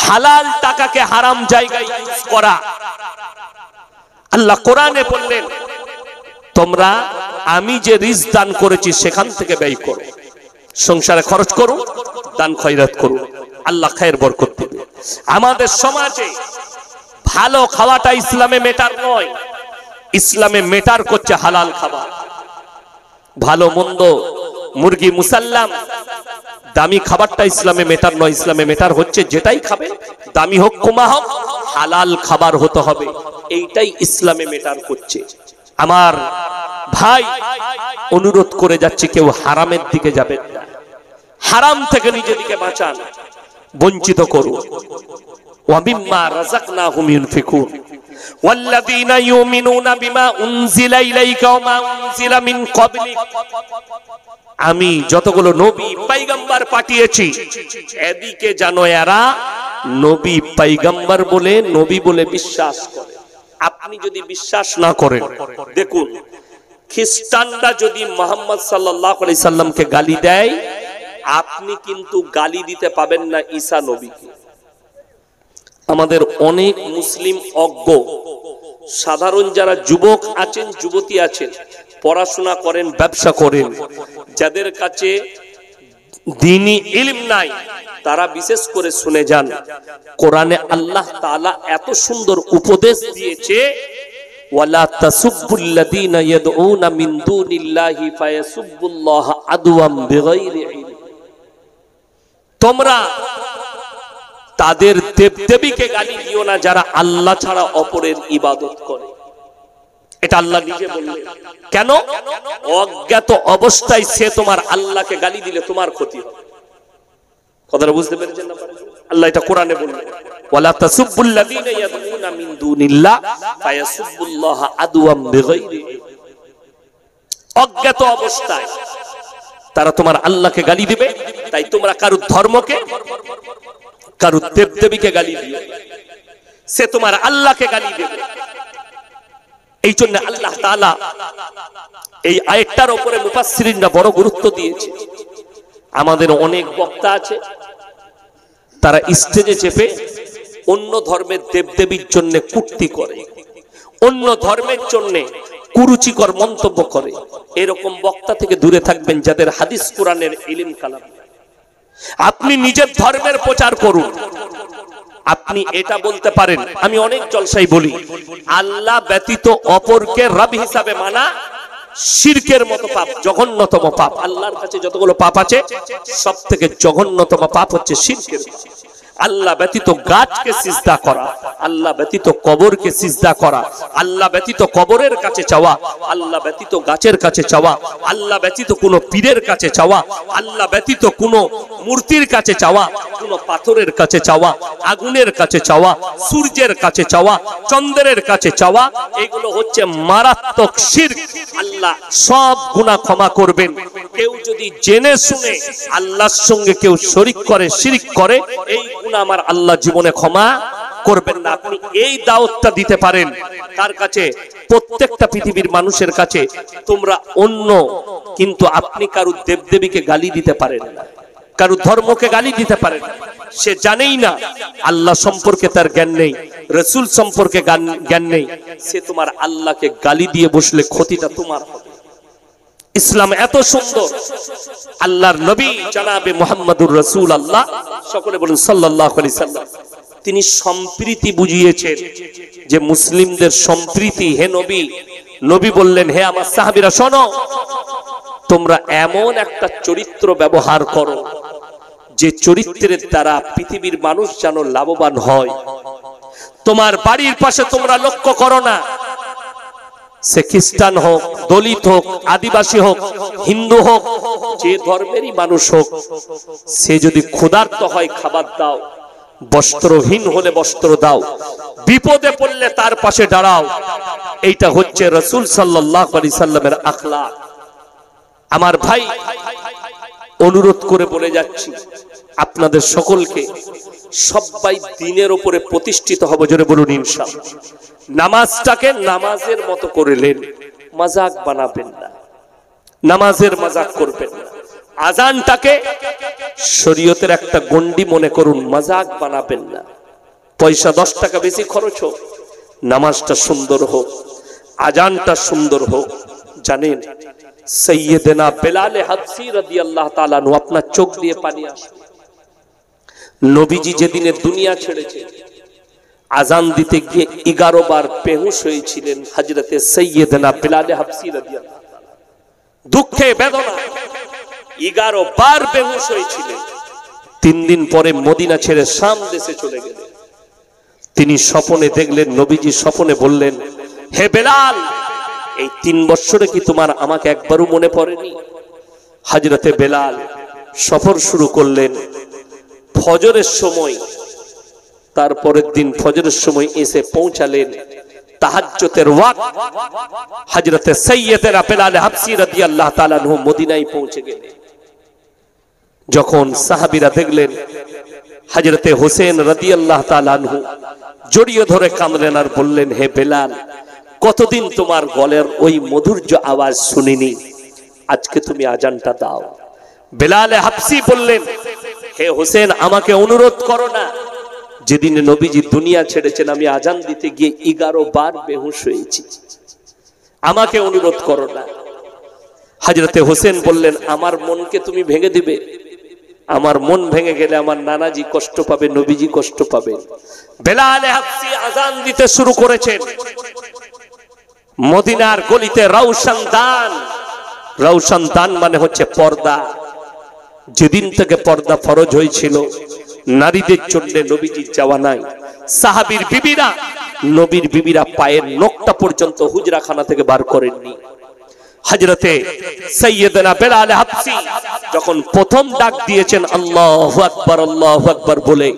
হালাল টাকাকে হারাম জায়গায় ইউজ করা। আল্লাহ কোরআনে বললেন, তোমরা আমি যে রিজক দান করেছি সেখান থেকে ব্যয় করো, সংসারে খরচ করো, দান খয়রাত করো, আল্লাহ খায়ের বরকত দেবে। আমাদের সমাজে ভালো খাওয়াটা ইসলামে মেটার নয়, ইসলামে মেটার করছে হালাল খাবার। ভালো মন্দ, মুরগি, মুসাল্লাম, দামি খাবারটা ইসলামে মেটার নয়। ইসলামে মেটার হচ্ছে যেটাই খাবে, দামি হোক কমা হোক, হালাল খাবার হতে হবে, এইটাই ইসলামে মেটার করছে। আমার ভাই, অনুরোধ করে যাচ্ছি, কেউ হারামের দিকে যাবেন না, হারাম থেকে নিজেদিকে বাঁচান, বঞ্চিত করুন। ওয়ামিম্মা রাযাকনাহুম ইউনফিকুন ওয়াল্লাযীনা ইউমিনুনা বিমা উনজিলা ইলাইকা ওয়া মা উনজিলা মিন ক্বাবলিক। আমি যতগুলো নবী পয়গম্বর পাঠিয়েছি, এদিকে জানো এরা নবী পয়গম্বর বলে, নবী বলে বিশ্বাস করে। আপনি যদি বিশ্বাস না করেন, দেখুন খ্রিস্টানরা যদি মুহাম্মদ সাল্লাল্লাহু আলাইহি সাল্লামকে গালি দেয়, আপনি কিন্তু গালি দিতে পাবেন না ঈসা নবীকে। আমাদের অনেক মুসলিম অজ্ঞ, সাধারণ যারা যুবক আছেন, যুবতী আছেন, পড়াশোনা করেন, ব্যবসা করেন, যাদের কাছে দ্বীনি ইলম নাই, তারা বিশেষ করে শুনে যান, কোরআনে আল্লাহ তাআলা এত সুন্দর উপদেশ দিয়েছে, ওয়ালা তাসুব্বুল্লাযীনা ইয়াদউনা মিন দুনিল্লাহি ফায়াসুব্বুল্লাহা আদওয়াম বিগাইরি ইলম। তোমরা তাদের দেবদেবীকে গালি দিও না যারা আল্লাহ ছাড়া অপরের ইবাদত করে। এটা আল্লাহ নিজে বললেন। কেন? অজ্ঞাত অবস্থায় সে তোমার আল্লাহকে গালি দিলে তোমার ক্ষতি হবে। কথাটা বুঝতে পেরেছেন না? আল্লাহ এটা কোরআনে বললেন, ওয়ালা তাসুব্বুল্লাযীনা ইয়াদউনা মিন দুনিল্লাহ ফায়াসুব্বুল্লাহা আদওয়াম বিগাইরি ইলম। অজ্ঞাত অবস্থায় তারা তোমার আল্লাহকে গালি দিবে, তাই তোমরা কারো ধর্মকে, কারো দেবদেবীকে গালি দিও, সে তোমার আল্লাহকে গালি দেবে। এই জন্য আল্লাহ তাআলা এই আয়াতটার উপরে মুফাসসিরিনরা বড় গুরুত্ব দিয়েছে। আমাদের অনেক বক্তা আছে, তারা স্টেজে চেপে অন্য ধর্মের দেবদেবীর জন্য কূর্তি করে, অন্য ধর্মের জন্য কুরুচিকর মন্তব্য করে। এরকম বক্তা থেকে দূরে থাকবেন, যাদের হাদিস কোরআনের ইলম কালাম। আপনি নিজের ধর্মের প্রচার করুন। আপনি এটা বলতে পারেন, আমি অনেক জলসায় বলি, আল্লাহ ব্যতীত অপরকে রব হিসাবে মানা শিরকের মতো পাপ, জঘন্যতম পাপ। আল্লাহর কাছে যতগুলো পাপ আছে, সব থেকে জঘন্যতম পাপ হচ্ছে শিরকের পাপ। আল্লাহ ব্যতীত গাছকে সিজদা করা, আল্লাহ ব্যতীত কবরকে সিজদা করা, আল্লাহ ব্যতীত কবরের কাছে চাওয়া, আল্লাহ ব্যতীত গাছের কাছে চাওয়া, আল্লাহ ব্যতীত কোনো পীরের কাছে চাওয়া, আল্লাহ ব্যতীত কোনো মূর্তির কাছে চাওয়া, কোনো পাথরের কাছে চাওয়া, আগুনের কাছে চাওয়া, সূর্যের কাছে চাওয়া, চন্দ্রের কাছে চাওয়া, এগুলো হচ্ছে মারাত্মক শিরক। আল্লাহ সব গুনাহ ক্ষমা করবেন। কেউ যদি জেনে শুনে আল্লাহর সঙ্গে কেউ শরীক করে, শিরক করে, এই গুনাহ আমার আল্লাহ জীবনে ক্ষমা করবেন না। আপনি এই দাওয়াতটা দিতে পারেন কার কাছে? প্রত্যেকটা পৃথিবীর মানুষের কাছে। তোমরা অন্য, কিন্তু আপনি কারো দেবদেবীকে গালি দিতে পারেন না, কারো ধর্মকে গালি দিতে পারেন না। সে জানেই না, আল্লাহ সম্পর্কে তার জ্ঞান নেই, রাসূল সম্পর্কে জ্ঞান নেই, সে তোমার আল্লাহকে গালি দিয়ে বসলে ক্ষতিটা তোমার হবে। ইসলাম এত সুন্দর, আল্লাহর নবী জনাবে মুহাম্মদুর রাসূলুল্লাহ, সকলে বলেন সাল্লাল্লাহু আলাইহি সাল্লাম, তিনি সম্প্রীতি বুঝিয়েছেন, যে মুসলিমদের সম্প্রীতি। হে নবী, নবী বললেন, হে আমার সাহাবীরা শোনো, তোমরা এমন একটা চরিত্র ব্যবহার করো যে চরিত্রের দ্বারা পৃথিবীর মানুষ যেন লাভবান হয়। তোমার বাড়ির পাশে তোমরা লক্ষ্য করো না, সে খ্রিস্টান হোক, দলিত হোক, আদিবাসী হোক, হিন্দু হোক, যে ধর্মেরই মানুষ হোক, সে যদি ক্ষুধার্ত হয় খাবার দাও, বস্ত্রহীন হলে বস্ত্র দাও, বিপদে পড়লে তার পাশে দাঁড়াও। এইটা হচ্ছে রাসূল সাল্লাল্লাহু আলাইহি সাল্লামের আখলাক। আমার ভাই, অনুরোধ করে বলে যাচ্ছি আপনাদের সকলকে, সবাই দ্বীনের উপরে প্রতিষ্ঠিত হব, জোরে বলুন ইনশাআল্লাহ। নামাজটাকে নামাজের মতো করে নেন, মাজাক বানাবেন না, নামাজের মাজাক করবেন না। আজানটাকে শরীয়তের একটা গন্ডি মনে করুন, মজাক বানাবেন না। পয়সা 10 টাকা বেশি খরচ হোক, নামাজটা সুন্দর হোক, আজানটা সুন্দর হোক। জানেন সৈয়দনা বেলাল হাবশী রাদিয়াল্লাহু তাআলা আনহু, আপনার চোখ দিয়ে পানি আসবে। নবীজি যেদিনে দুনিয়া ছেড়েছে, আজান দিতে গিয়ে 11 বার বেহুশ হয়েছিলেন হযরতে সৈয়দনা বেলাল হাবশী রাদিয়াল্লাহু তাআলা। দুঃখে বেদনা 11 বার বেহুশ হয়েছিলেন। 3 দিন পরে মদিনা ছেড়ে শাম দেশে চলে গেলেন। তিনি স্বপ্নে দেখলেন, নবীজি স্বপ্নে বললেন, হে বেলাল, এই 3 বছরে কি তোমার আমাকে একবারও মনে পড়েনি? হযরতে বেলাল সফর শুরু করলেন ফজরের সময়। তারপরের দিন ফজরের সময় এসে পৌঁছালেন তাহাজ্জুদের ওয়াক্ত। হযরতে সৈয়দনা বেলাল হাবশী রাদিয়াল্লাহু তাআলা আনহু মদিনায় পৌঁছে গেলেন। যখন সাহাবীরা দেখলেন হযরতে হোসেন রাদিয়াল্লাহু তাআলা আনহু জড়িয়ে ধরে কাঁদলেন আর বললেন, হে বেলাল, কতদিন তোমার গলার ওই মধুর্য আওয়াজ শুনিনি, আজকে তুমি আজানটা দাও। বেলাল হাবশী বললেন, হে হোসেন, আমাকে অনুরোধ করো না। যেদিন নবীজি দুনিয়া ছেড়েছেন আমি আজান দিতে গিয়ে 11 বার বেহুশ হয়েছি, আমাকে অনুরোধ করো না। হযরতে হোসেন বললেন, আমার মনকে তুমি ভেঙে দিবে? আমার মন ভেঙে গেলে আমার নানাজি কষ্ট পাবে, নবীজি কষ্ট পাবে। বেলাল হাবশী আজান দিতে শুরু করেছেন। মদিনার গলিতে রওশন দান, রওশন দান মানে হচ্ছে পর্দা। যেদিন থেকে পর্দা ফরজ হয়েছিল, নারীদের জন্য নবীজির যাওয়া নাই। সাহাবীর বিবিরা, নবীর বিবিরা পায়ের নখটা পর্যন্ত হুজরাখানা থেকে বার করেননি। হযরতে সৈয়দনা বেলাল হাবশী যখন প্রথম ডাক দিয়েছেন আল্লাহু আকবার, আল্লাহু আকবার বলে,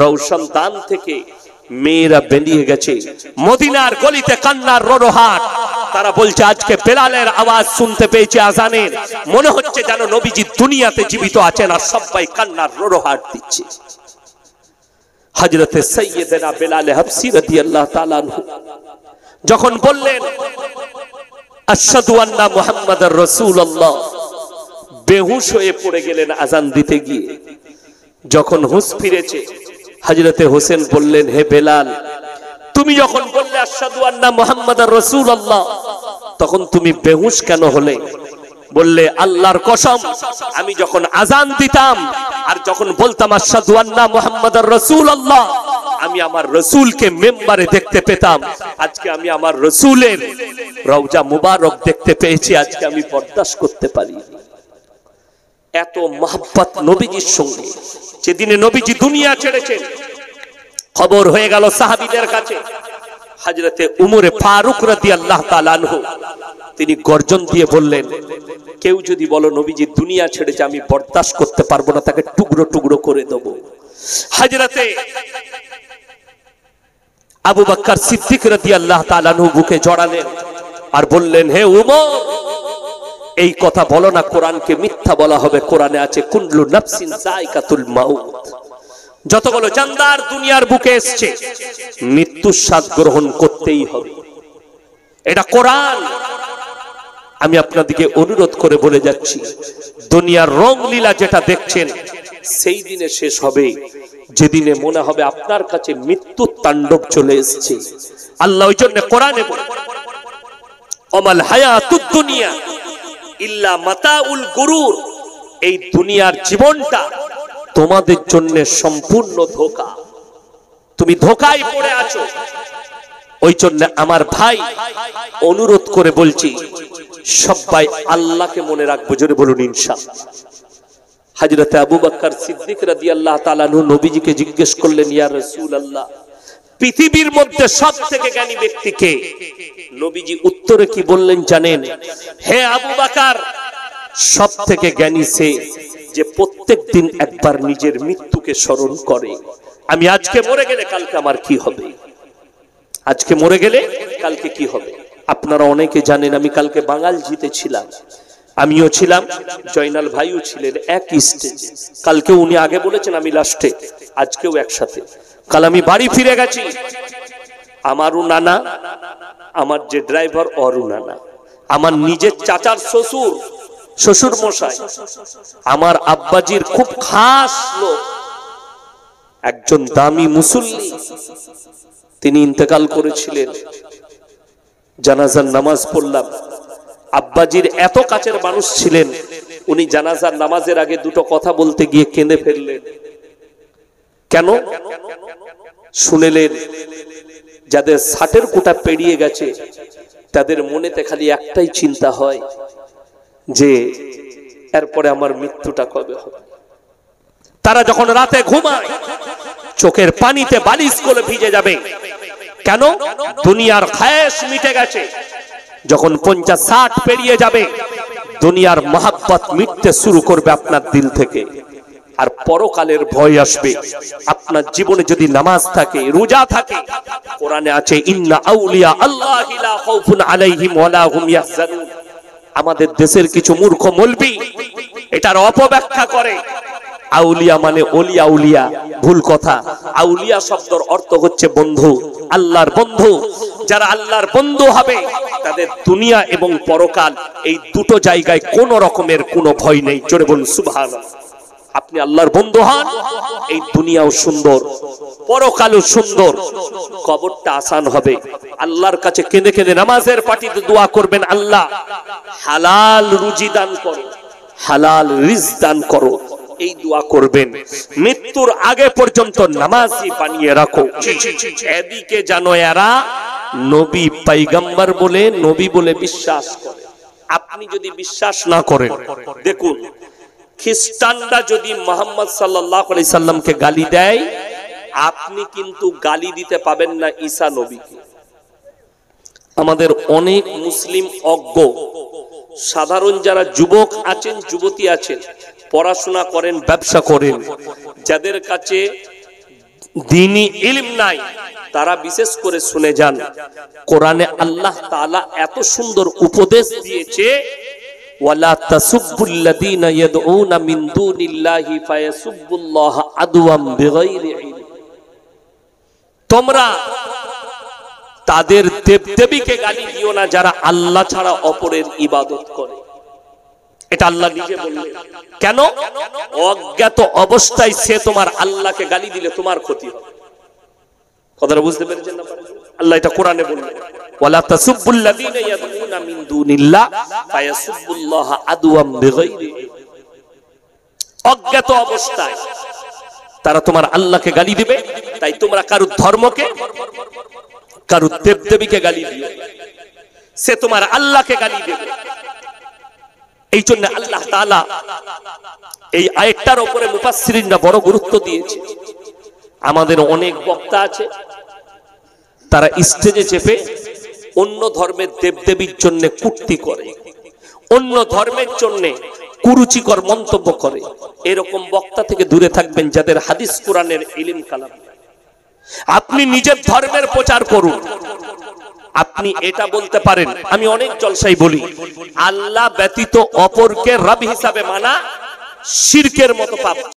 রওশন দান থেকে মেয়েরা বেরিয়ে গেছে। মদিনার গলিতে কান্নার রোরহাট। তারা বলছে, আজকে বেলালের আওয়াজ শুনতে পেয়েছে আজানের, মনে হচ্ছে যেন নবীজি দুনিয়াতে জীবিত আছেন, আর সবাই কান্নার রোরহাট দিচ্ছে। হযরতে সৈয়দনা বেলাল হাবশী রাদিয়াল্লাহু তাআলা আনহু যখন বললেন আশহাদু আন্না মুহাম্মাদার রাসূলুল্লাহ, বেহুশ হয়ে পড়ে গেলেন আজান দিতে গিয়ে। যখন হুঁশ ফিরেছে, হযরতে হোসেন বললেন, হে বেলাল, তুমি যখন বললে আশহাদু আন্না মুহাম্মাদার রাসূলুল্লাহ, তখন তুমি বেহুশ কেন হলে? বললে, আল্লাহর কসম, আমি যখন আজান দিতাম আর যখন বলতাম আশহাদু আন্না মুহাম্মাদার রাসূলুল্লাহ, আমি আমার রাসূলকে মিম্বারে দেখতে পেতাম। আজকে আমি আমার রাসূলের রওজা মুবারক দেখতে পেয়েছি, আজকে আমি বরদাস্ত করতে পারি। এত মহব্বত নবীজির সঙ্গে। যেদিনে নবীজি দুনিয়া ছেড়েছেন, খবর হয়ে গেল সাহাবীদের কাছে। হযরতে উমরে ফারুক রাদিয়াল্লাহু তাআলা আনহু তিনি গর্জন দিয়ে বললেন, কেউ যদি বলো নবীজি দুনিয়া ছেড়েছে, আমি বরদাস্ত করতে পারবো না, তাকে টুকরো টুকরো করে দেব। হযরতে আবু বকর সিদ্দিক রাদিয়াল্লাহু তাআলা আনহু বুকে জড়ালেন আর বললেন, হে উমর, এই কথা বলো না, কোরআনকে মিথ্যা বলা হবে। কোরআনে আছে কুল্লু নাফসিন যায়কাতুল মাউত, যতগুলো জানদার দুনিয়ার বুকে এসেছে মৃত্যুর স্বাদ গ্রহণ করতেই হবে, এটা কোরআন। আমি আপনাদেরকে অনুরোধ করে বলে যাচ্ছি, দুনিয়ার রং লীলা যেটা দেখছেন সেই দিনে শেষ হবে, যেদিনে মনে হবে আপনার কাছে মৃত্যুর তাণ্ডব চলে এসেছে। আল্লাহ ওই জন্য কোরআনে বলে, ওমাল হায়াতুদ দুনিয়া ইল্লা মাতাউল গুরুর, এই দুনিয়ার জীবনটা তোমাদের জন্য সম্পূর্ণ ধোঁকা, তুমি ধোঁকায় পড়ে আছো। ওই জন্য আমার ভাই অনুরোধ করে বলছি, সবাই আল্লাহকে মনে রাখবো, জোরে বলুন ইনশাআল্লাহ। হযরতে আবু বকর সিদ্দিক রাদিয়াল্লাহু তাআলা আনহু নবীজিকে জিজ্ঞেস করলেন, ইয়া রাসূলুল্লাহ, পৃথিবীর মধ্যে সবথেকে জ্ঞানী ব্যক্তি কে? নবীজি উত্তরে কি বললেন জানেন? হে আবু বকর, সবথেকে জ্ঞানী সে যে প্রত্যেক দিন একবার নিজের মৃত্যুকে স্মরণ করে। আমি আজকে মরে গেলে কালকে আমার কি হবে? আজকে মরে গেলে কালকে কি হবে? আপনারা অনেকে জানেন, আমি কালকে বাঙাল জিতেছিলাম, আমিও ছিলাম, জয়নাল ভাইও ছিলেন একই স্টেজে। কালকে উনি আগে বলেছেন, আমি লাস্টে, আজকেও একসাথে। কাল আমি বাড়ি ফিরে গেছি, আমারও নানা, আমার যে ড্রাইভার ওরও নানা, আমার নিজের চাচার শ্বশুর শ্বশুর মশাই আমার আব্বাজির খুব খাস লোক, একজন দামি মুসল্লি, তিনি ইন্তেকাল করেছিলেন। জানাজার নামাজ পড়লাম। আব্বাজির এত কাছের মানুষ ছিলেন, উনি জানাজার নামাজের আগে দুটো কথা বলতে গিয়ে কেঁদে ফেললেন। কেন? শুনেলেন যাদের 60-এর কোটা পেরিয়ে গেছে তাদের মনেতে খালি একটাই চিন্তা হয় যে এরপরে আমার মৃত্যুটা কবে হবে। তারা যখন রাতে ঘুমায় চোখের পানিতে বালিশ করে ভিজে যাবে। কেন? দুনিয়ার খায়েশ মিটে গেছে। যখন 50-60 পেরিয়ে যাবে দুনিয়ার মহাব্বত মিটতে শুরু করবে আপনার দিল থেকে, আর পরকালের ভয় আসবে। আপনার জীবনে যদি নামাজ থাকে, রোজা থাকে, কোরআনে আছে ইন্না আউলিয়া আল্লাহি লা খাউফুন আলাইহিম ওয়া লা হুম ইয়াহজানুন। আমাদের দেশের কিছু মূর্খ মৌলবি এটার অপব্যাখ্যা করে। আউলিয়া মানে ওলিয়া, আউলিয়া ভুল কথা। আউলিয়া শব্দের অর্থ হচ্ছে বন্ধু, আল্লাহর বন্ধু। যারা আল্লাহর বন্ধু হবে তাদের দুনিয়া এবং পরকাল এই দুটো জায়গায় কোন রকমের কোনো ভয় নেই। জোরে বলুন সুবহানাল্লাহ। আপনি আল্লাহর বন্ধু হন, এই দুনিয়াও সুন্দর, পরকালও সুন্দর, কবরটা আসান হবে। আল্লাহর কাছে কেঁদে কেঁদে নামাজের পাটিতে দোয়া করবেন, আল্লাহ হালাল রুজি দান করো, হালাল রিজক দান করো, এই দোয়া করবেন। মৃত্যুর আগে পর্যন্ত নামাজি বানিয়ে রাখো। এদিকে জানো এরা নবী পয়গম্বর বলে, নবী বলে বিশ্বাস করে। আপনি যদি বিশ্বাস না করেন, দেখুন খ্রিস্টানরা যদি মুহাম্মদ সাল্লাল্লাহু আলাইহি সাল্লামকে গালি দেয়, আপনি কিন্তু গালি দিতে পাবেন না ঈসা নবীকে। আমাদের অনেক মুসলিম অজ্ঞ, সাধারণ যারা যুবক আছেন, যুবতী আছেন, পড়াশোনা করেন, ব্যবসা করেন, যাদের কাছে দ্বীনি ইলম নাই, তারা বিশেষ করে শুনে যান। কোরআনে আল্লাহ তাআলা এত সুন্দর উপদেশ দিয়েছে, ওয়ালা তাসুব্বুল্লাযীনা ইয়াদউনা মিন দুনিল্লাহি ফায়াসুব্বুল্লাহা আদওয়াম বিগাইরি ইলম। তোমরা তাদের দেবদেবীকে গালি দিও না যারা আল্লাহ ছাড়া অপরের ইবাদত করে। এটা আল্লাহ নিজে বললেন। কেন? অজ্ঞাত অবস্থায় সে তোমার আল্লাহকে গালি দিলে তোমার ক্ষতি হবে। কথাটা বুঝতে পেরেছেন না? আল্লাহ এটা কোরআনে বললেন, ওয়ালা তাসুব্বুল্লাযীনা ইয়াদউনা মিন দুনিল্লাহ ফায়াসুব্বুল্লাহা আদওয়াম বিগাইরি ইলম। অজ্ঞাত অবস্থায় তারা তোমার আল্লাহকে গালি দিবে, তাই তোমরা কারো ধর্মকে, কারো দেবদেবীকে গালি দিও, সে তোমার আল্লাহকে গালি দেবে। এই জন্য আল্লাহ তাআলা এই আয়াতটার উপরে মুফাসসিরিনরা বড় গুরুত্ব দিয়েছে। আমাদের অনেক বক্তা আছে, তারা স্টেজে চেপে অন্য ধর্মের দেবদেবীর জন্য কূর্তি করে, অন্য ধর্মের জন্য কুরুচিকর মন্তব্য করে। এরকম বক্তা থেকে দূরে থাকবেন যাদের হাদিস কোরআনের ইলম কালাম। আপনি নিজের ধর্মের প্রচার করুন। আপনি এটা বলতে পারেন, আমি অনেক জলসায় বলি, আল্লাহ ব্যতীত অপরকে রব হিসাবে মানা শিরকের মতো পাপ।